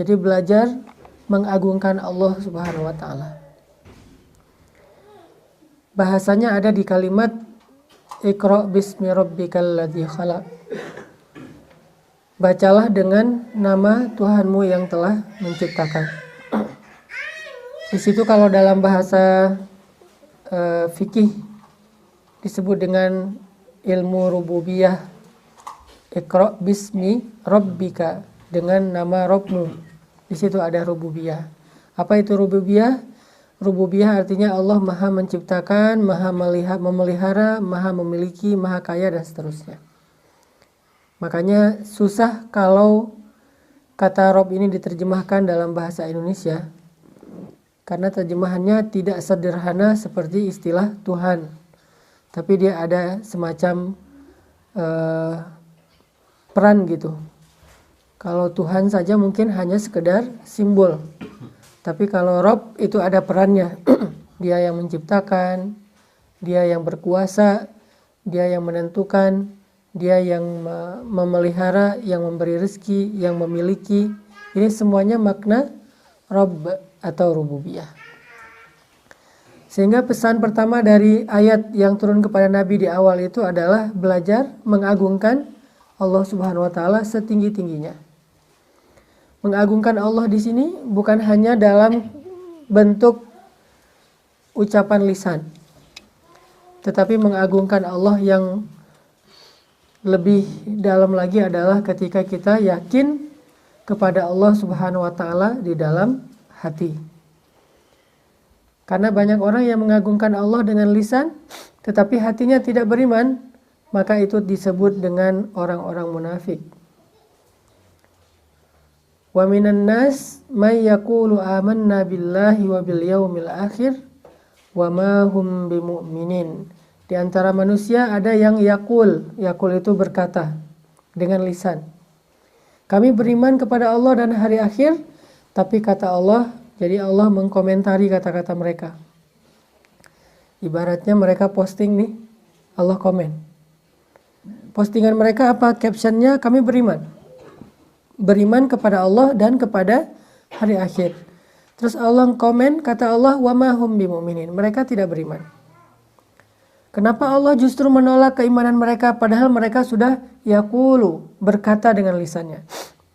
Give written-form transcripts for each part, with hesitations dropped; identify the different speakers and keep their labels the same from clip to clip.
Speaker 1: Jadi belajar mengagungkan Allah Subhanahu wa taala. Bahasanya ada di kalimat Iqra bismi rabbikal ladzi khalaq. Bacalah dengan nama Tuhanmu yang telah menciptakan. Di situ kalau dalam bahasa fikih disebut dengan ilmu rububiyah. Iqra bismi rabbika, dengan nama Rabbmu. Di situ ada rububiyah. Apa itu rububiyah? Rububiyah artinya Allah maha menciptakan, maha memelihara, maha memiliki, maha kaya, dan seterusnya. Makanya susah kalau kata Rabb ini diterjemahkan dalam bahasa Indonesia, karena terjemahannya tidak sederhana seperti istilah Tuhan, tapi dia ada semacam peran gitu. Kalau Tuhan saja mungkin hanya sekedar simbol, tapi kalau Rabb itu ada perannya. Dia yang menciptakan, dia yang berkuasa, dia yang menentukan, dia yang memelihara, yang memberi rezeki, yang memiliki. Ini semuanya makna Rabb atau rububiyah. Sehingga pesan pertama dari ayat yang turun kepada Nabi di awal itu adalah belajar mengagungkan Allah Subhanahu wa taala setinggi-tingginya. Mengagungkan Allah di sini bukan hanya dalam bentuk ucapan lisan, tetapi mengagungkan Allah yang lebih dalam lagi adalah ketika kita yakin kepada Allah Subhanahu wa taala di dalam hati. Karena banyak orang yang mengagungkan Allah dengan lisan tetapi hatinya tidak beriman, maka itu disebut dengan orang-orang munafik. Wa minan nas may yaqulu amanna billahi wa bil yaumil akhir wa ma hum bimu'minin. Di antara manusia ada yang yakul itu berkata dengan lisan, kami beriman kepada Allah dan hari akhir, tapi kata Allah, jadi Allah mengkomentari kata-kata mereka. Ibaratnya mereka posting nih, Allah komen. Postingan mereka apa? Captionnya kami beriman. Beriman kepada Allah dan kepada hari akhir. Terus Allah komen, kata Allah, wa ma hum bimu'minin. Mereka tidak beriman. Kenapa Allah justru menolak keimanan mereka padahal mereka sudah yaqulu, berkata dengan lisannya?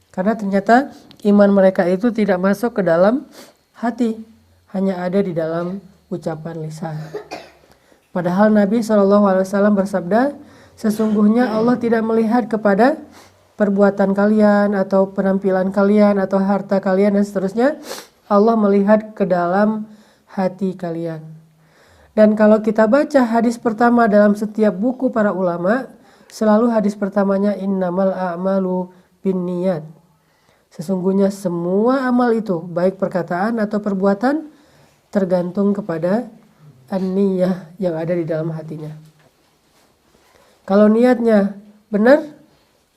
Speaker 1: Karena ternyata iman mereka itu tidak masuk ke dalam hati, hanya ada di dalam ucapan lisan. Padahal Nabi SAW bersabda, sesungguhnya Allah tidak melihat kepada perbuatan kalian atau penampilan kalian atau harta kalian dan seterusnya. Allah melihat ke dalam hati kalian. Dan kalau kita baca hadis pertama dalam setiap buku para ulama, selalu hadis pertamanya innamal a'malu binniyat. Sesungguhnya semua amal itu, baik perkataan atau perbuatan, tergantung kepada an-niyah yang ada di dalam hatinya. Kalau niatnya benar,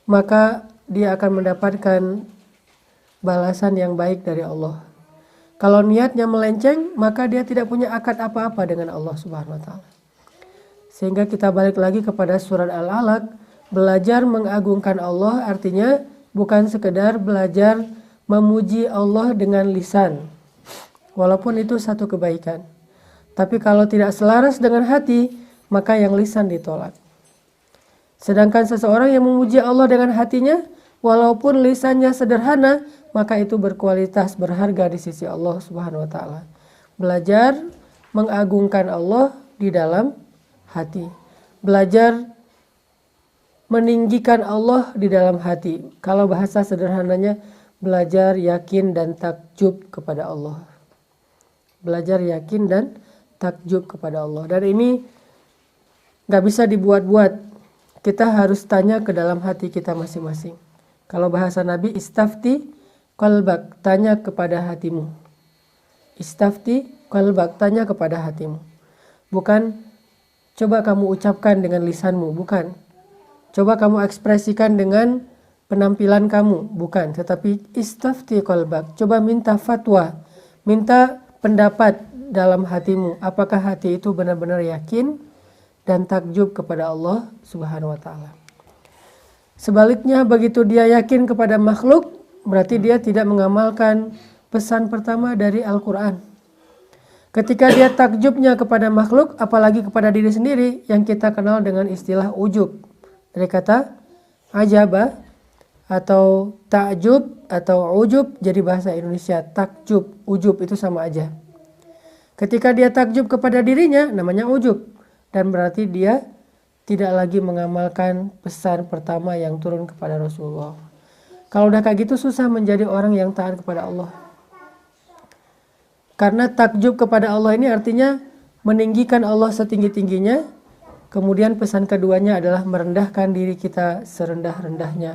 Speaker 1: maka dia akan mendapatkan balasan yang baik dari Allah. Kalau niatnya melenceng, maka dia tidak punya akad apa-apa dengan Allah Subhanahu wa taala. Sehingga kita balik lagi kepada surat Al-Alaq, belajar mengagungkan Allah artinya bukan sekedar belajar memuji Allah dengan lisan. Walaupun itu satu kebaikan. Tapi kalau tidak selaras dengan hati, maka yang lisan ditolak. Sedangkan seseorang yang memuji Allah dengan hatinya, walaupun lisannya sederhana, maka itu berkualitas, berharga di sisi Allah Subhanahu wa taala. Belajar mengagungkan Allah di dalam hati. Belajar meninggikan Allah di dalam hati. Kalau bahasa sederhananya, belajar yakin dan takjub kepada Allah. Belajar yakin dan takjub kepada Allah. Dan ini gak bisa dibuat-buat. Kita harus tanya ke dalam hati kita masing-masing. Kalau bahasa Nabi, istafti qalbak, tanya kepada hatimu. Istafti qalbak, tanya kepada hatimu. Bukan coba kamu ucapkan dengan lisanmu, bukan. Coba kamu ekspresikan dengan penampilan kamu, bukan. Tetapi istafti qalbak, coba minta fatwa, minta pendapat dalam hatimu. Apakah hati itu benar-benar yakin dan takjub kepada Allah Subhanahu wa taala. Sebaliknya, begitu dia yakin kepada makhluk, berarti dia tidak mengamalkan pesan pertama dari Al-Quran. Ketika dia takjubnya kepada makhluk, apalagi kepada diri sendiri, yang kita kenal dengan istilah ujub. Dari kata ajaba atau takjub atau ujub jadi bahasa Indonesia. Takjub, ujub itu sama aja. Ketika dia takjub kepada dirinya, namanya ujub. Dan berarti dia tidak lagi mengamalkan pesan pertama yang turun kepada Rasulullah. Kalau udah kayak gitu susah menjadi orang yang taat kepada Allah. Karena takjub kepada Allah ini artinya meninggikan Allah setinggi-tingginya. Kemudian pesan keduanya adalah merendahkan diri kita serendah-rendahnya.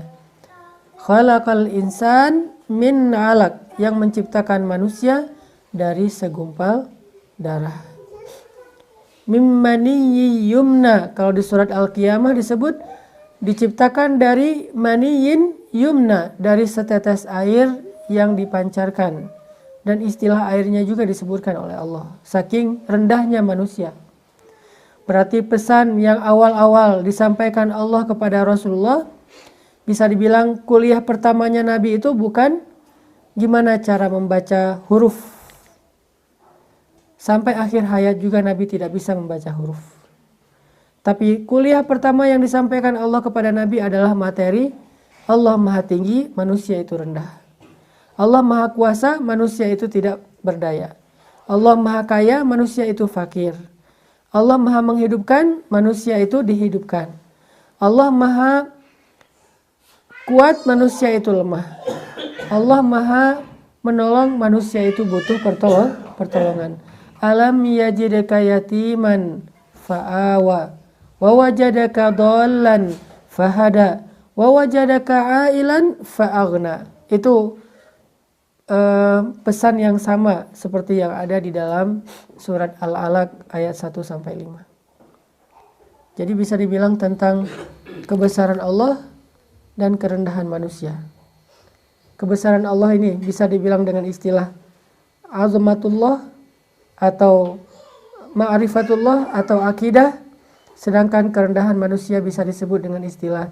Speaker 1: Khalaqal insan min 'alaq, yang menciptakan manusia dari segumpal darah. Mimmani yumna, kalau di surat Al-Qiyamah disebut diciptakan dari maniyin yumna, dari setetes air yang dipancarkan. Dan istilah airnya juga disebutkan oleh Allah. Saking rendahnya manusia. Berarti pesan yang awal-awal disampaikan Allah kepada Rasulullah, bisa dibilang kuliah pertamanya Nabi itu bukan gimana cara membaca huruf. Sampai akhir hayat juga Nabi tidak bisa membaca huruf. Tapi kuliah pertama yang disampaikan Allah kepada Nabi adalah materi Allah Maha Tinggi, manusia itu rendah. Allah Maha Kuasa, manusia itu tidak berdaya. Allah Maha Kaya, manusia itu fakir. Allah Maha Menghidupkan, manusia itu dihidupkan. Allah Maha Kuat, manusia itu lemah. Allah Maha Menolong, manusia itu butuh pertolongan. Alam yajidaka yatiman fa'awa, wa wajadaka dhallan fahada, wa wajadaka ailan fa'aghna. Itu pesan yang sama seperti yang ada di dalam surat Al-Alaq ayat 1-5. Jadi bisa dibilang tentang kebesaran Allah dan kerendahan manusia. Kebesaran Allah ini bisa dibilang dengan istilah azamatullah atau ma'rifatullah atau akidah, sedangkan kerendahan manusia bisa disebut dengan istilah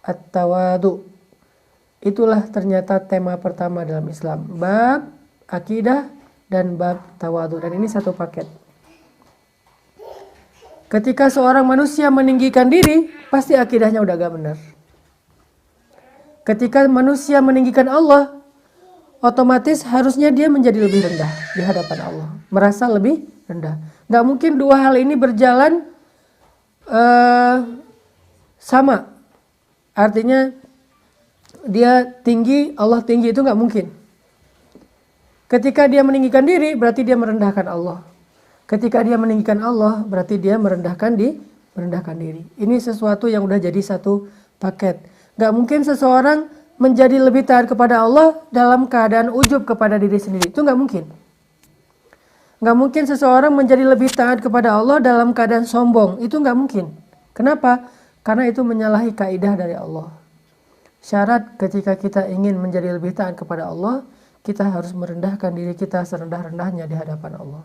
Speaker 1: at-tawadu. Itulah ternyata tema pertama dalam Islam, bab akidah dan bab tawadu, dan ini satu paket. Ketika seorang manusia meninggikan diri, pasti akidahnya udah gak benar. Ketika manusia meninggikan Allah, otomatis harusnya dia menjadi lebih rendah di hadapan Allah, merasa lebih rendah. Gak mungkin dua hal ini berjalan sama. Artinya dia tinggi, Allah tinggi, itu nggak mungkin. Ketika dia meninggikan diri, berarti dia merendahkan Allah. Ketika dia meninggikan Allah, berarti dia merendahkan diri. Ini sesuatu yang udah jadi satu paket. Nggak mungkin seseorang menjadi lebih taat kepada Allah dalam keadaan ujub kepada diri sendiri. Itu nggak mungkin. Nggak mungkin seseorang menjadi lebih taat kepada Allah dalam keadaan sombong. Itu nggak mungkin. Kenapa? Karena itu menyalahi kaidah dari Allah. Syarat ketika kita ingin menjadi lebih taat kepada Allah, kita harus merendahkan diri kita serendah-rendahnya di hadapan Allah.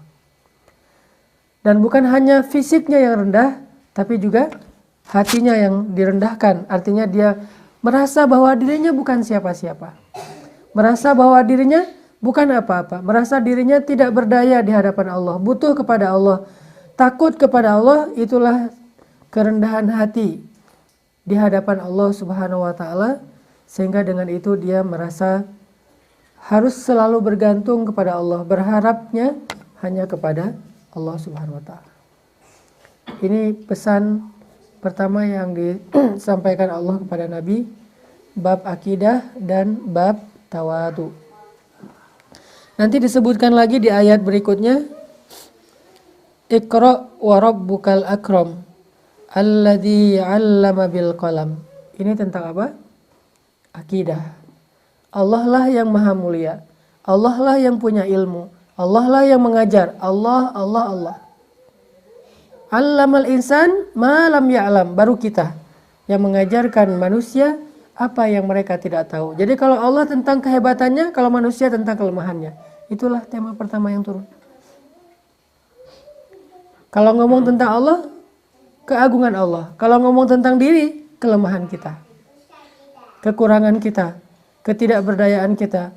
Speaker 1: Dan bukan hanya fisiknya yang rendah, tapi juga hatinya yang direndahkan. Artinya dia merasa bahwa dirinya bukan siapa-siapa. Merasa bahwa dirinya bukan apa-apa. Merasa dirinya tidak berdaya di hadapan Allah, butuh kepada Allah, takut kepada Allah. Itulah kerendahan hati di hadapan Allah Subhanahu wa Ta'ala, sehingga dengan itu dia merasa harus selalu bergantung kepada Allah, berharapnya hanya kepada Allah Subhanahu wa Ta'ala. Ini pesan pertama yang disampaikan Allah kepada Nabi, bab akidah dan bab tawadu. Nanti disebutkan lagi di ayat berikutnya, Iqra wa rabbukal akram alladzi 'allama bil qalam. Ini tentang apa? Akidah. Allah lah yang maha mulia. Allah lah yang punya ilmu. Allah lah yang mengajar. Allah. Allamal insan ma lam ya'lam. Baru kita yang mengajarkan manusia apa yang mereka tidak tahu. Jadi kalau Allah tentang kehebatannya, kalau manusia tentang kelemahannya. Itulah tema pertama yang turun. Kalau ngomong tentang Allah, keagungan Allah. Kalau ngomong tentang diri, kelemahan kita, kekurangan kita. ketidakberdayaan kita,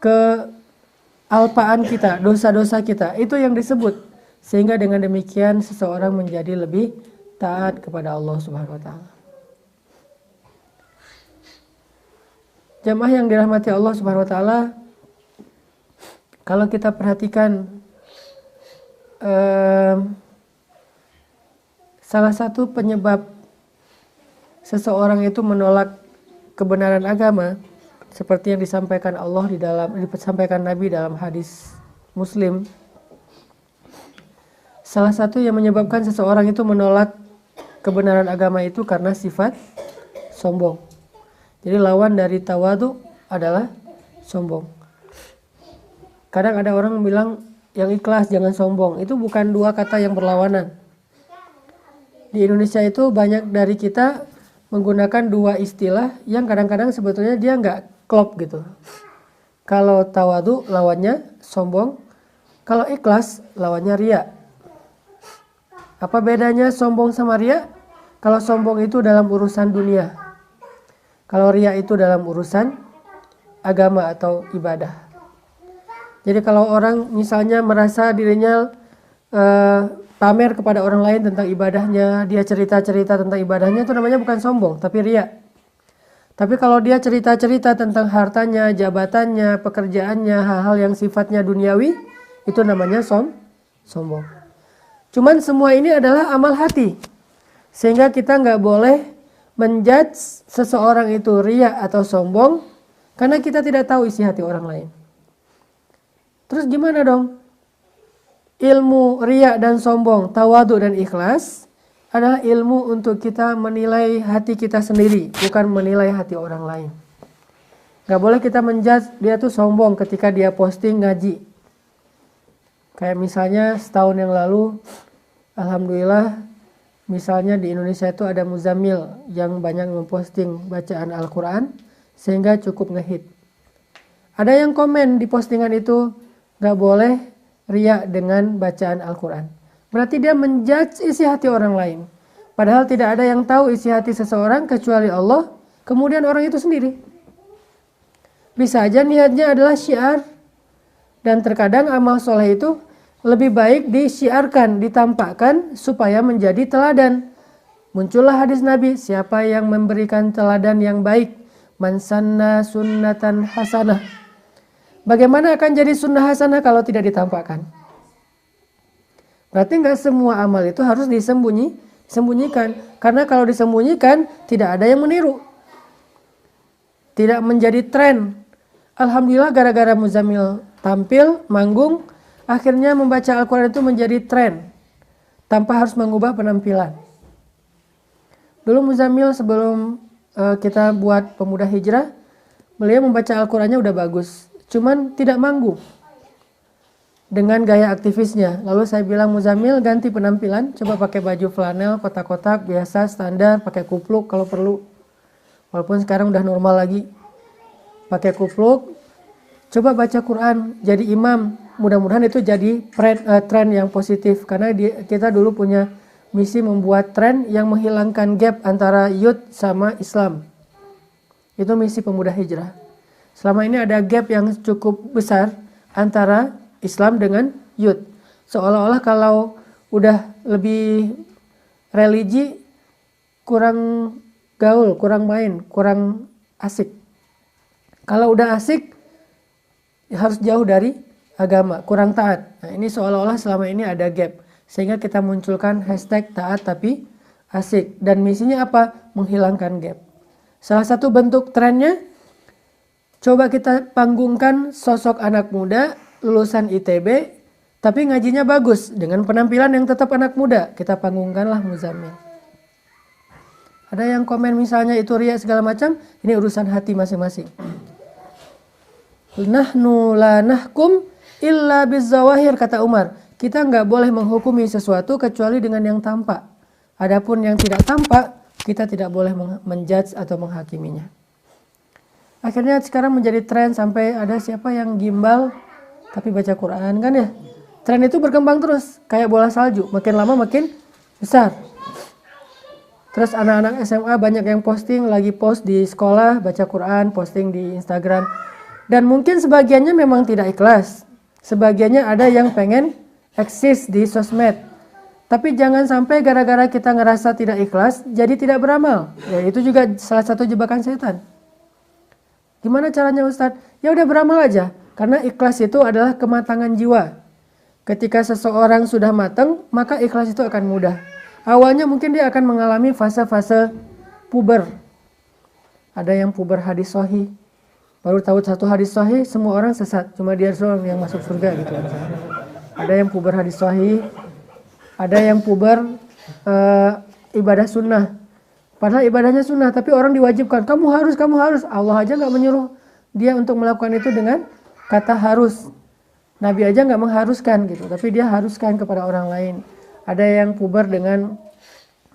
Speaker 1: kealpaan kita, dosa-dosa kita, itu yang disebut. Sehingga dengan demikian seseorang menjadi lebih taat kepada Allah Subhanahu wa taala. Jamaah yang dirahmati Allah Subhanahu wa taala, kalau kita perhatikan salah satu penyebab seseorang itu menolak kebenaran agama seperti yang disampaikan disampaikan Nabi dalam hadis Muslim. Salah satu yang menyebabkan seseorang itu menolak kebenaran agama itu karena sifat sombong. Jadi lawan dari tawadu adalah sombong. Kadang ada orang bilang yang ikhlas jangan sombong. Itu bukan dua kata yang berlawanan. Di Indonesia itu banyak dari kita menggunakan dua istilah yang kadang-kadang sebetulnya dia nggak klop gitu. Kalau tawadu lawannya sombong. Kalau ikhlas lawannya riya. Apa bedanya sombong sama riya? Kalau sombong itu dalam urusan dunia. Kalau riya itu dalam urusan agama atau ibadah. Jadi kalau orang misalnya merasa dirinya pamer kepada orang lain tentang ibadahnya, dia cerita-cerita tentang ibadahnya, itu namanya bukan sombong, tapi riya. Tapi kalau dia cerita-cerita tentang hartanya, jabatannya, pekerjaannya, hal-hal yang sifatnya duniawi, itu namanya sombong. Cuman semua ini adalah amal hati. Sehingga kita nggak boleh menjudge seseorang itu riya atau sombong karena kita tidak tahu isi hati orang lain. Terus gimana dong? Ilmu riya dan sombong, tawadu dan ikhlas adalah ilmu untuk kita menilai hati kita sendiri, bukan menilai hati orang lain. Gak boleh kita menjudge dia tuh sombong ketika dia posting ngaji. Kayak misalnya setahun yang lalu, alhamdulillah, misalnya di Indonesia itu ada Muzammil yang banyak memposting bacaan Al-Quran sehingga cukup ngehit. Ada yang komen di postingan itu, gak boleh riya dengan bacaan Al-Quran. Berarti dia menjudge isi hati orang lain. Padahal tidak ada yang tahu isi hati seseorang kecuali Allah, kemudian orang itu sendiri. Bisa aja niatnya adalah syiar. Dan terkadang amal soleh itu lebih baik disiarkan, ditampakkan supaya menjadi teladan. Muncullah hadis Nabi, siapa yang memberikan teladan yang baik, man sanna sunnatan hasanah. Bagaimana akan jadi sunnah hasanah kalau tidak ditampakkan? Berarti nggak semua amal itu harus disembunyikan. Karena kalau disembunyikan tidak ada yang meniru. Tidak menjadi tren. Alhamdulillah gara-gara Muzammil tampil, manggung, akhirnya membaca Al-Quran itu menjadi tren tanpa harus mengubah penampilan. Dulu Muzammil sebelum kita buat Pemuda Hijrah, beliau membaca Al-Qurannya udah bagus, cuman tidak manggung dengan gaya aktivisnya. Lalu saya bilang, Muzammil ganti penampilan, coba pakai baju flanel kotak-kotak biasa standar, pakai kupluk kalau perlu. Walaupun sekarang udah normal lagi, pakai kupluk, coba baca Quran, jadi imam. Mudah-mudahan itu jadi tren yang positif. Karena kita dulu punya misi membuat tren yang menghilangkan gap antara youth sama Islam. Itu misi Pemuda Hijrah. Selama ini ada gap yang cukup besar antara Islam dengan youth. Seolah-olah kalau udah lebih religi, kurang gaul, kurang main, kurang asik. Kalau udah asik, harus jauh dari agama, kurang taat. Nah, ini seolah-olah selama ini ada gap. Sehingga kita munculkan hashtag taat tapi asik. Dan misinya apa? Menghilangkan gap. Salah satu bentuk trennya, coba kita panggungkan sosok anak muda, lulusan ITB, tapi ngajinya bagus. Dengan penampilan yang tetap anak muda. Kita panggungkanlah Muzammil. Ada yang komen misalnya itu riya segala macam, ini urusan hati masing-masing. Nahnu la nahkum illa bizzawahir, kata Umar. Kita nggak boleh menghukumi sesuatu kecuali dengan yang tampak. Adapun yang tidak tampak, kita tidak boleh menjudge atau menghakiminya. Akhirnya sekarang menjadi tren sampai ada siapa yang gimbal tapi baca Quran kan ya. Tren itu berkembang terus kayak bola salju, makin lama makin besar. Terus anak-anak SMA banyak yang posting, lagi post di sekolah, baca Quran, posting di Instagram. Dan mungkin sebagiannya memang tidak ikhlas. Sebagiannya ada yang pengen eksis di sosmed. Tapi jangan sampai gara-gara kita ngerasa tidak ikhlas, jadi tidak beramal. Ya, itu juga salah satu jebakan setan. Gimana caranya Ustadz? Ya udah beramal aja. Karena ikhlas itu adalah kematangan jiwa. Ketika seseorang sudah matang, maka ikhlas itu akan mudah. Awalnya mungkin dia akan mengalami fase-fase puber. Ada yang puber hadis sahih. Baru tahu satu hadis sahih, semua orang sesat. Cuma dia doang yang masuk surga gitu. Ada yang puber hadis sahih. Ada yang puber ibadah sunnah. Padahal ibadahnya sunnah, tapi orang diwajibkan. Kamu harus. Allah aja nggak menyuruh dia untuk melakukan itu dengan kata harus. Nabi aja nggak mengharuskan gitu, tapi dia haruskan kepada orang lain. Ada yang puber dengan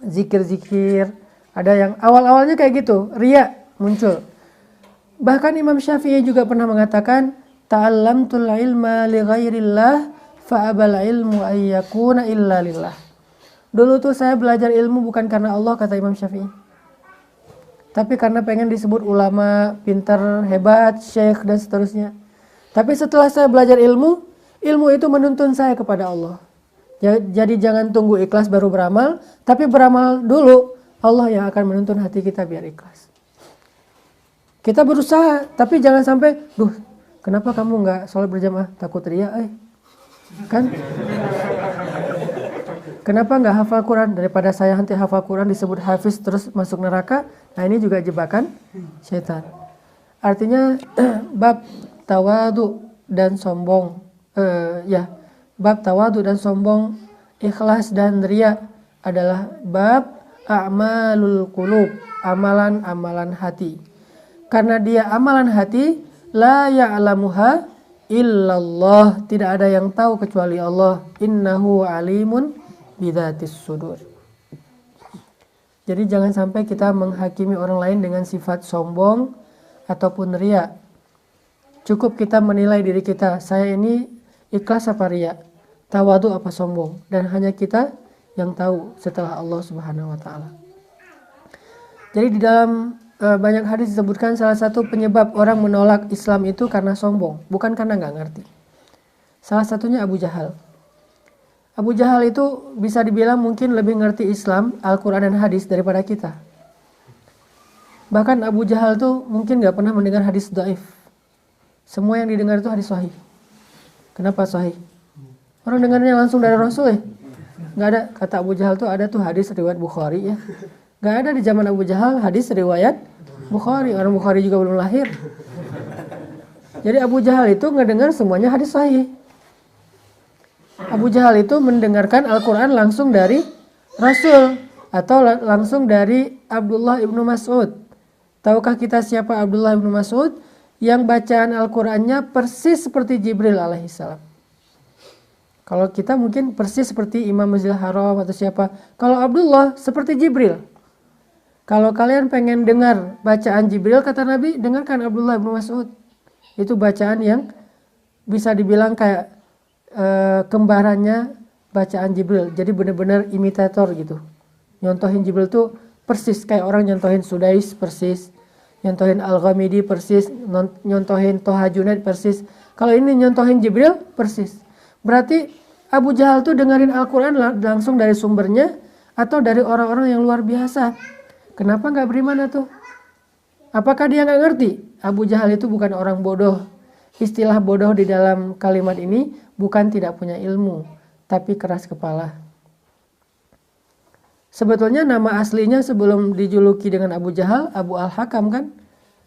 Speaker 1: zikir-zikir. Ada yang awal-awalnya kayak gitu, riya muncul. Bahkan Imam Syafi'i juga pernah mengatakan, ta'allamtul ilma li ghairillah fa'abal ilmu ayyakuna illa lillah. Dulu tuh saya belajar ilmu bukan karena Allah, kata Imam Syafi'i. Tapi karena pengen disebut ulama, pintar, hebat, syekh, dan seterusnya. Tapi setelah saya belajar ilmu itu menuntun saya kepada Allah. Jadi jangan tunggu ikhlas baru beramal, tapi beramal dulu, Allah yang akan menuntun hati kita biar ikhlas. Kita berusaha, tapi jangan sampai, kenapa kamu nggak sholat berjamaah? Takut riya, kan? Kenapa nggak hafal Quran? Daripada saya nanti hafal Quran disebut hafiz terus masuk neraka. Nah ini juga jebakan syaitan. Artinya bab tawadu dan sombong, bab tawadu dan sombong, ikhlas dan riya adalah bab a'malul qulub, amalan-amalan hati. Karena dia amalan hati, la ya'lamuha illallah, tidak ada yang tahu kecuali Allah. Innahu alimun bidzatis sudur. Jadi jangan sampai kita menghakimi orang lain dengan sifat sombong ataupun riya. Cukup kita menilai diri kita, saya ini ikhlas apa riya, tawadu apa sombong, dan hanya kita yang tahu setelah Allah Subhanahu wa taala. Jadi di dalam banyak hadis disebutkan salah satu penyebab orang menolak Islam itu karena sombong, bukan karena nggak ngerti. Salah satunya Abu Jahal. Abu Jahal itu bisa dibilang mungkin lebih ngerti Islam, Al-Quran dan hadis daripada kita. Bahkan Abu Jahal tuh mungkin gak pernah mendengar hadis dhaif. Semua yang didengar itu hadis sahih. Kenapa sahih? Orang dengarnya langsung dari Rasul ya. Gak ada, kata Abu Jahal tuh ada tuh hadis riwayat Bukhari ya. Gak ada di zaman Abu Jahal hadis riwayat Bukhari. Orang Bukhari juga belum lahir. Jadi Abu Jahal itu ngedengar semuanya hadis sahih. Abu Jahal itu mendengarkan Al-Quran langsung dari Rasul atau langsung dari Abdullah ibnu Mas'ud. Tahukah kita siapa Abdullah ibnu Mas'ud? Yang bacaan Al-Qurannya persis seperti Jibril alaihissalam. Kalau kita mungkin persis seperti Imam Masjidil Haram atau siapa. Kalau Abdullah seperti Jibril. Kalau kalian pengen dengar bacaan Jibril, kata Nabi, dengarkan Abdullah ibnu Mas'ud. Itu bacaan yang bisa dibilang kayak kembarannya bacaan Jibril. Jadi benar-benar imitator gitu. Nyontohin Jibril tuh persis kayak orang nyontohin Sudais persis, nyontohin Al-Ghamidi persis, nyontohin Toha Junaid persis. Kalau ini nyontohin Jibril persis. Berarti Abu Jahal tuh dengerin Al-Quran langsung dari sumbernya atau dari orang-orang yang luar biasa. Kenapa nggak beriman tuh? Apakah dia nggak ngerti? Abu Jahal itu bukan orang bodoh. Istilah bodoh di dalam kalimat ini bukan tidak punya ilmu, tapi keras kepala. Sebetulnya nama aslinya sebelum dijuluki dengan Abu Jahal, Abu Al-Hakam kan?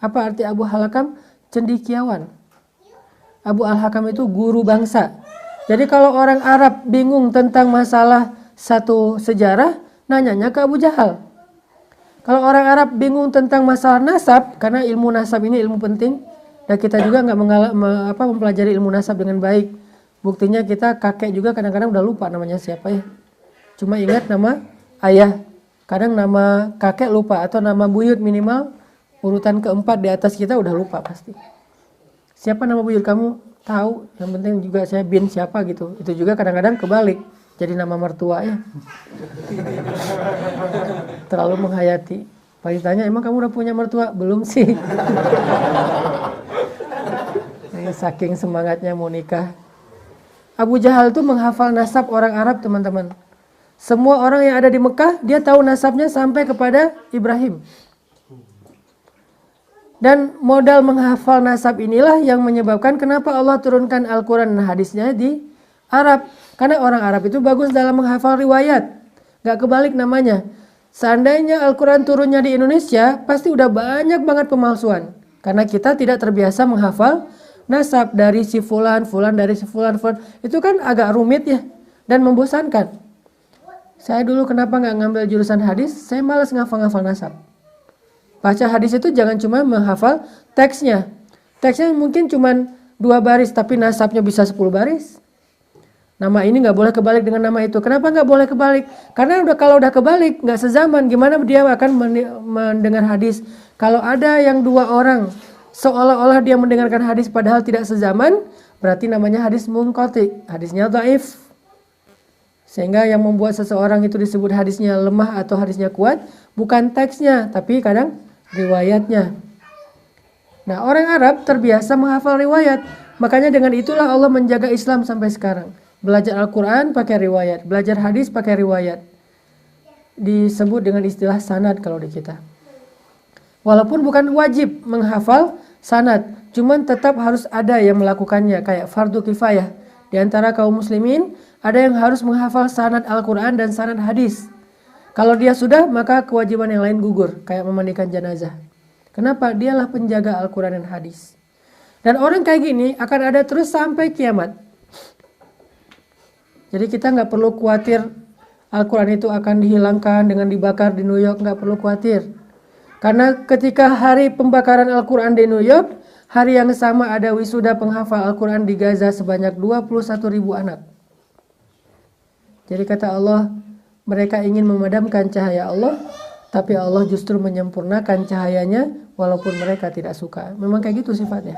Speaker 1: Apa arti Abu Al-Hakam? Cendekiawan. Abu Al-Hakam itu guru bangsa. Jadi kalau orang Arab bingung tentang masalah satu sejarah, nanyanya ke Abu Jahal. Kalau orang Arab bingung tentang masalah nasab, karena ilmu nasab ini ilmu penting, dan kita juga nggak mempelajari ilmu nasab dengan baik. Buktinya kita kakek juga kadang-kadang udah lupa namanya siapa ya. Cuma ingat nama ayah. Kadang nama kakek lupa atau nama buyut minimal urutan keempat di atas kita udah lupa pasti. Siapa nama buyut kamu? Tahu. Yang penting juga saya bin siapa gitu. Itu juga kadang-kadang kebalik. Jadi nama mertua ya. terlalu menghayati. Pas ditanya, emang kamu udah punya mertua? Belum sih. Ini saking semangatnya mau nikah. Abu Jahal tuh menghafal nasab orang Arab, teman-teman. Semua orang yang ada di Mekah, dia tahu nasabnya sampai kepada Ibrahim. Dan modal menghafal nasab inilah yang menyebabkan kenapa Allah turunkan Al-Quran dan hadisnya di Arab. Karena orang Arab itu bagus dalam menghafal riwayat. Gak kebalik namanya. Seandainya Al-Quran turunnya di Indonesia, pasti udah banyak banget pemalsuan. Karena kita tidak terbiasa menghafal nasab dari si fulan, fulan dari si fulan, fulan. Itu kan agak rumit ya dan membosankan. Saya dulu kenapa nggak ngambil jurusan hadis? Saya malas ngafal-ngafal nasab. Baca hadis itu jangan cuma menghafal teksnya. Teksnya mungkin cuma 2 baris, tapi nasabnya bisa 10 baris. Nama ini nggak boleh kebalik dengan nama itu. Kenapa nggak boleh kebalik? Karena kalau udah kebalik nggak sezaman. Gimana dia akan mendengar hadis? Kalau ada yang 2 orang seolah-olah dia mendengarkan hadis padahal tidak sezaman, berarti namanya hadis munqati. Hadisnya dhaif. Sehingga yang membuat seseorang itu disebut hadisnya lemah atau hadisnya kuat bukan teksnya, tapi kadang riwayatnya. Nah, orang Arab terbiasa menghafal riwayat. Makanya dengan itulah Allah menjaga Islam sampai sekarang. Belajar Al-Quran pakai riwayat, belajar hadis pakai riwayat. Disebut dengan istilah sanad kalau di kita. Walaupun bukan wajib menghafal sanad, cuman tetap harus ada yang melakukannya, kayak fardu kifayah. Di antara kaum muslimin, ada yang harus menghafal sanad Al-Quran dan sanad hadis. Kalau dia sudah, maka kewajiban yang lain gugur, kayak memandikan jenazah. Kenapa? Dialah penjaga Al-Quran dan hadis. Dan orang kayak gini akan ada terus sampai kiamat. Jadi kita nggak perlu khawatir Al-Quran itu akan dihilangkan dengan dibakar di New York, nggak perlu khawatir. Karena ketika hari pembakaran Al-Quran di New York, hari yang sama ada wisuda penghafal Al-Quran di Gaza sebanyak 21.000 anak. Jadi kata Allah, mereka ingin memadamkan cahaya Allah, tapi Allah justru menyempurnakan cahayanya walaupun mereka tidak suka. Memang kayak gitu sifatnya.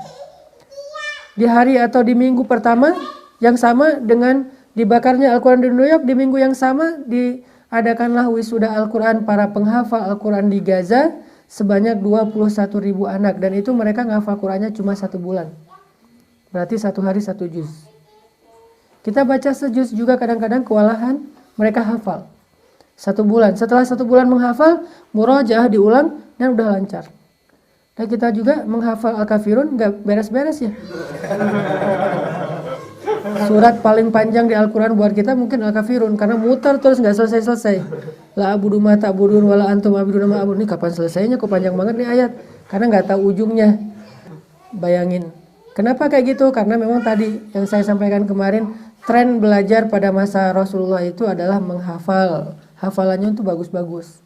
Speaker 1: Di hari atau di minggu pertama yang sama dengan dibakarnya Al-Quran di New York, di minggu yang sama diadakanlah wisuda Al-Quran para penghafal Al-Quran di Gaza sebanyak 21.000 anak. Dan itu mereka ngafal Qurannya cuma 1 bulan. Berarti 1 hari 1 juz. Kita baca sejuz juga kadang-kadang kewalahan, mereka hafal 1 bulan. Setelah 1 bulan menghafal, murajaah diulang dan udah lancar. Dan kita juga menghafal Al-Kafirun gak beres-beres ya. Surat paling panjang di Al-Quran buat kita mungkin Al-Kafirun, karena muter terus gak selesai-selesai. La abudu ma ta'budun wala antum abiduna ma abudun. Ini kapan selesainya, kok panjang banget nih ayat. Karena gak tahu ujungnya. Bayangin. Kenapa kayak gitu? Karena memang tadi yang saya sampaikan kemarin, tren belajar pada masa Rasulullah itu adalah menghafal. Hafalannya itu bagus-bagus.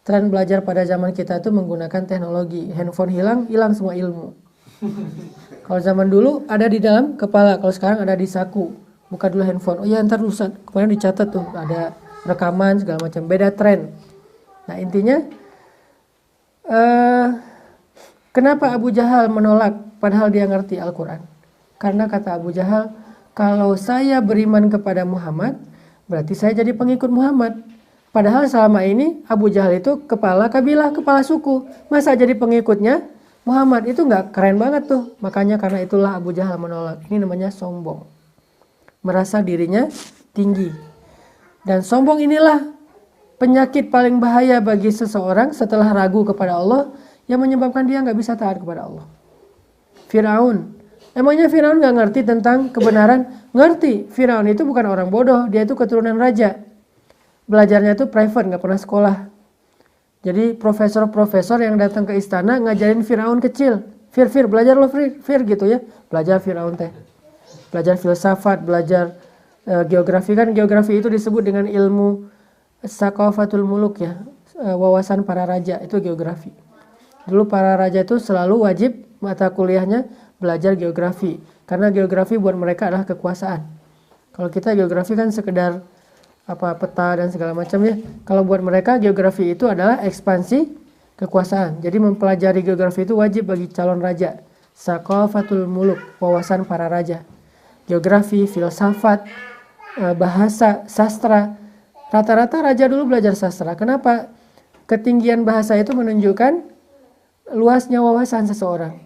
Speaker 1: Tren belajar pada zaman kita itu menggunakan teknologi. Handphone hilang, hilang semua ilmu. Kalau zaman dulu ada di dalam kepala, kalau sekarang ada di saku. Buka dulu handphone. Oh ya, ntar rusak. Kemarin dicatat tuh, ada rekaman segala macam. Beda tren. Nah intinya, kenapa Abu Jahal menolak padahal dia ngerti Al-Quran? Karena kata Abu Jahal, kalau saya beriman kepada Muhammad, berarti saya jadi pengikut Muhammad. Padahal selama ini Abu Jahal itu kepala kabilah, kepala suku. Masa jadi pengikutnya Muhammad? Itu nggak keren banget tuh. Makanya karena itulah Abu Jahal menolak. Ini namanya sombong. Merasa dirinya tinggi. Dan sombong inilah penyakit paling bahaya bagi seseorang setelah ragu kepada Allah, yang menyebabkan dia nggak bisa taat kepada Allah. Firaun. Emangnya Firaun nggak ngerti tentang kebenaran? Ngerti. Firaun itu bukan orang bodoh. Dia itu keturunan raja. Belajarnya itu private, nggak pernah sekolah. Jadi profesor-profesor yang datang ke istana ngajarin Firaun kecil. Fir, belajar lo Fir gitu ya. Belajar Firaun teh. Belajar filsafat, belajar geografi. Kan geografi itu disebut dengan ilmu Saqafatul Muluk ya. Wawasan para raja, itu geografi. Dulu para raja itu selalu wajib mata kuliahnya belajar geografi, karena geografi buat mereka adalah kekuasaan. Kalau kita geografi kan sekedar peta dan segala macam ya. Kalau buat mereka geografi itu adalah ekspansi kekuasaan. Jadi mempelajari geografi itu wajib bagi calon raja. Saqafatul Muluk, wawasan para raja. Geografi, filsafat, bahasa, sastra. Rata-rata raja dulu belajar sastra. Kenapa? ketinggian bahasa itu menunjukkan luasnya wawasan seseorang.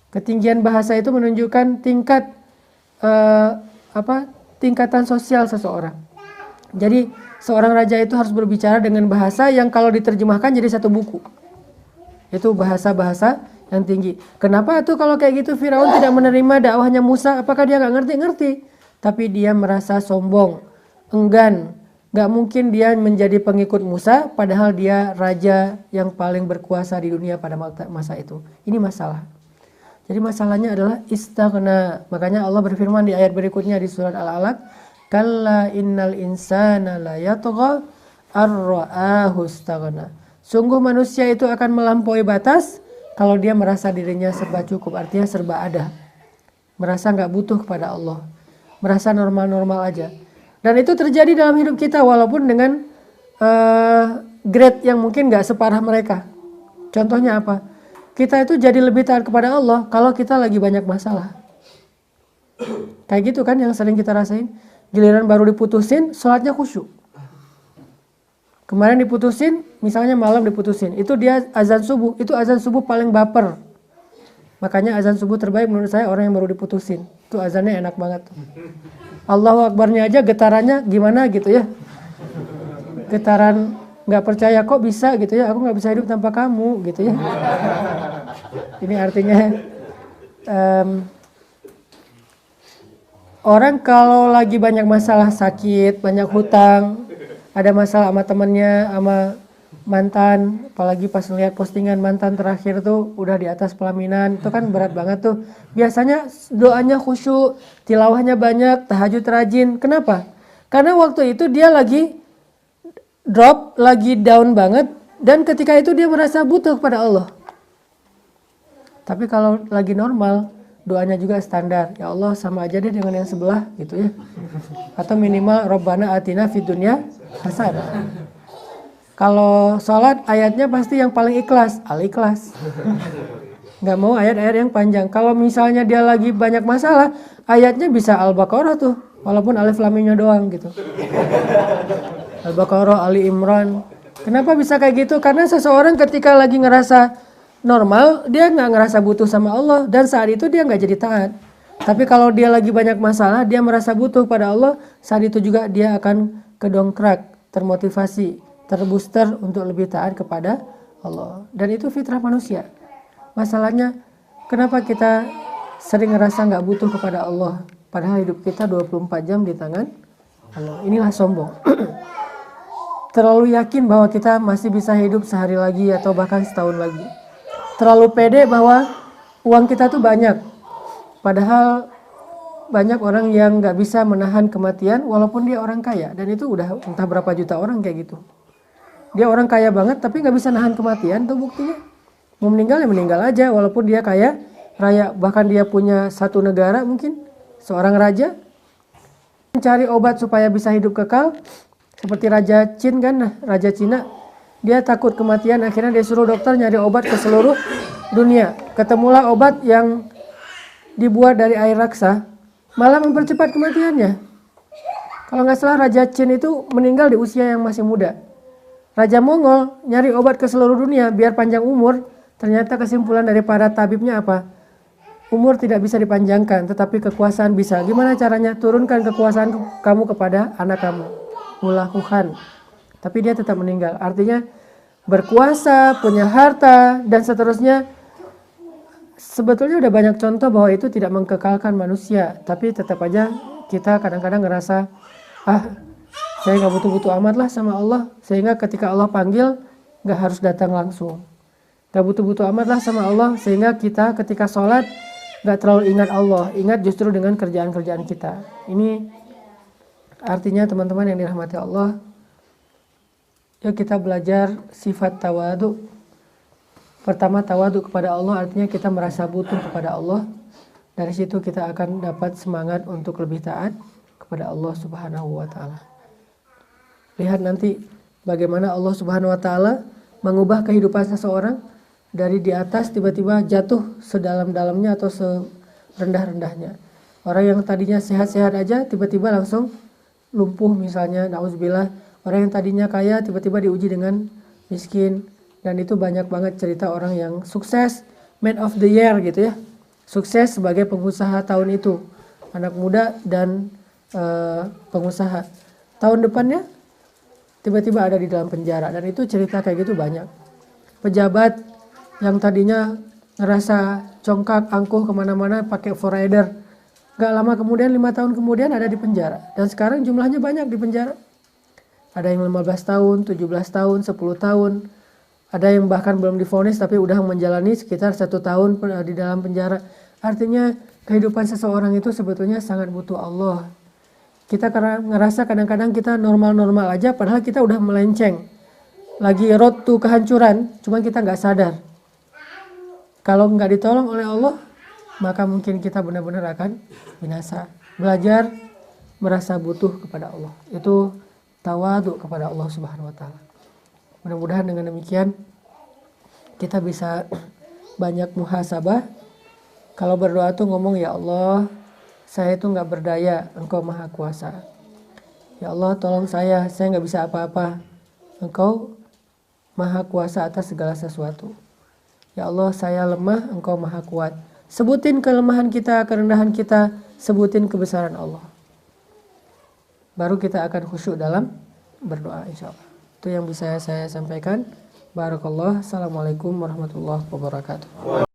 Speaker 1: Ketinggian bahasa itu menunjukkan tingkat tingkatan sosial seseorang. Jadi seorang raja itu harus berbicara dengan bahasa yang kalau diterjemahkan jadi satu buku. Itu bahasa-bahasa yang tinggi. Kenapa tuh kalau kayak gitu Firaun tidak menerima dakwahnya Musa? Apakah dia nggak ngerti? Tapi dia merasa sombong, enggan. Nggak mungkin dia menjadi pengikut Musa padahal dia raja yang paling berkuasa di dunia pada masa itu. Ini masalah. Jadi masalahnya adalah istaghna. Makanya Allah berfirman di ayat berikutnya di surat Al-Alaq, kalla innal insana la yatgha ar-ra'ahu istaghna. Sungguh manusia itu akan melampaui batas kalau dia merasa dirinya serba cukup, artinya serba ada. Merasa nggak butuh kepada Allah. Merasa normal-normal aja. Dan itu terjadi dalam hidup kita walaupun dengan grade yang mungkin nggak separah mereka. Contohnya apa? Kita itu jadi lebih taat kepada Allah kalau kita lagi banyak masalah. Kayak gitu kan yang sering kita rasain. Giliran baru diputusin, sholatnya khusyuk. Kemarin diputusin, misalnya malam diputusin. Itu dia azan subuh. Itu azan subuh paling baper. Makanya azan subuh terbaik menurut saya orang yang baru diputusin. Itu azannya enak banget. Allahu Akbarnya aja getarannya gimana gitu ya. Getaran nggak percaya kok bisa gitu ya. Aku nggak bisa hidup tanpa kamu gitu ya. Ini artinya orang kalau lagi banyak masalah, sakit, banyak hutang, ada masalah sama temennya, sama mantan, apalagi pas ngeliat postingan mantan terakhir tuh udah di atas pelaminan, itu kan berat banget tuh. Biasanya doanya khusyuk, tilawahnya banyak, tahajud rajin. Kenapa? Karena waktu itu dia lagi drop, lagi down banget, dan ketika itu dia merasa butuh kepada Allah. Tapi kalau lagi normal, doanya juga standar. Ya Allah sama aja deh dengan yang sebelah gitu ya. Atau minimal Rabbana atina fid dunya hasanah. Kalau sholat ayatnya pasti yang paling ikhlas, Al-Ikhlas. Nggak mau ayat-ayat yang panjang. Kalau misalnya dia lagi banyak masalah, ayatnya bisa Al-Baqarah tuh. Walaupun alif lam mimnya doang gitu. Al-Baqarah, Ali Imran. Kenapa bisa kayak gitu? Karena seseorang ketika lagi ngerasa normal, dia nggak ngerasa butuh sama Allah. Dan saat itu dia nggak jadi taat. Tapi kalau dia lagi banyak masalah, dia merasa butuh pada Allah. Saat itu juga dia akan kedongkrak, termotivasi, terbooster untuk lebih taat kepada Allah. Dan itu fitrah manusia. Masalahnya kenapa kita sering ngerasa nggak butuh kepada Allah, padahal hidup kita 24 jam di tangan Allah. Inilah sombong. Terlalu yakin bahwa kita masih bisa hidup sehari lagi atau bahkan setahun lagi. Terlalu pede bahwa uang kita tuh banyak, padahal banyak orang yang nggak bisa menahan kematian walaupun dia orang kaya. Dan itu udah entah berapa juta orang kayak gitu. Dia orang kaya banget tapi nggak bisa nahan kematian, tuh buktinya. Mau meninggal ya meninggal aja walaupun dia kaya raya, bahkan dia punya satu negara mungkin, seorang raja. Mencari obat supaya bisa hidup kekal, seperti Raja Qin kan, Raja Cina. Dia takut kematian, akhirnya dia suruh dokter nyari obat ke seluruh dunia. Ketemulah obat yang dibuat dari air raksa, malah mempercepat kematiannya. Kalau nggak salah Raja Qin itu meninggal di usia yang masih muda. Raja Mongol nyari obat ke seluruh dunia biar panjang umur. Ternyata kesimpulan dari para tabibnya apa? Umur tidak bisa dipanjangkan, tetapi kekuasaan bisa. Gimana caranya? Turunkan kekuasaan kamu kepada anak kamu. Mulakukan. Tapi dia tetap meninggal. Artinya berkuasa, punya harta, dan seterusnya. Sebetulnya udah banyak contoh bahwa itu tidak mengkekalkan manusia. Tapi tetap aja kita kadang-kadang ngerasa, saya nggak butuh-butuh amat lah sama Allah, sehingga ketika Allah panggil nggak harus datang langsung. Nggak butuh-butuh amat lah sama Allah, sehingga kita ketika sholat nggak terlalu ingat Allah, ingat justru dengan kerjaan-kerjaan kita. Ini artinya teman-teman yang dirahmati Allah, yuk kita belajar sifat tawadu. Pertama, tawadu kepada Allah artinya kita merasa butuh kepada Allah. Dari situ kita akan dapat semangat untuk lebih taat kepada Allah Subhanahu wa Ta'ala. Lihat nanti bagaimana Allah Subhanahu wa Ta'ala mengubah kehidupan seseorang dari di atas tiba-tiba jatuh sedalam-dalamnya atau serendah-rendahnya. Orang yang tadinya sehat-sehat aja tiba-tiba langsung lumpuh misalnya, na'udzubillah. Orang yang tadinya kaya tiba-tiba diuji dengan miskin. Dan itu banyak banget cerita orang yang sukses, man of the year gitu ya. Sukses sebagai pengusaha tahun itu. Anak muda dan pengusaha. Tahun depannya tiba-tiba ada di dalam penjara. Dan itu cerita kayak gitu banyak. Pejabat yang tadinya ngerasa congkak, angkuh kemana-mana pakai forrider. Gak lama kemudian, 5 tahun kemudian ada di penjara. Dan sekarang jumlahnya banyak di penjara. Ada yang 15 tahun, 17 tahun, 10 tahun. Ada yang bahkan belum divonis tapi udah menjalani sekitar 1 tahun di dalam penjara. Artinya kehidupan seseorang itu sebetulnya sangat butuh Allah. Kita karena ngerasa kadang-kadang kita normal-normal aja padahal kita udah melenceng. Lagi road to kehancuran, cuma kita nggak sadar. Kalau nggak ditolong oleh Allah, maka mungkin kita benar-benar akan binasa. Belajar merasa butuh kepada Allah. Itu tawadhu kepada Allah Subhanahu wa taala. Mudah-mudahan dengan demikian kita bisa banyak muhasabah. Kalau berdoa tuh ngomong, ya Allah, saya itu nggak berdaya, Engkau maha kuasa. Ya Allah, tolong saya nggak bisa apa-apa. Engkau maha kuasa atas segala sesuatu. Ya Allah, saya lemah, Engkau maha kuat. Sebutin kelemahan kita, kerendahan kita, sebutin kebesaran Allah. Baru kita akan khusyuk dalam berdoa, insya Allah. Itu yang bisa saya sampaikan. Barakallah. Assalamualaikum warahmatullahi wabarakatuh.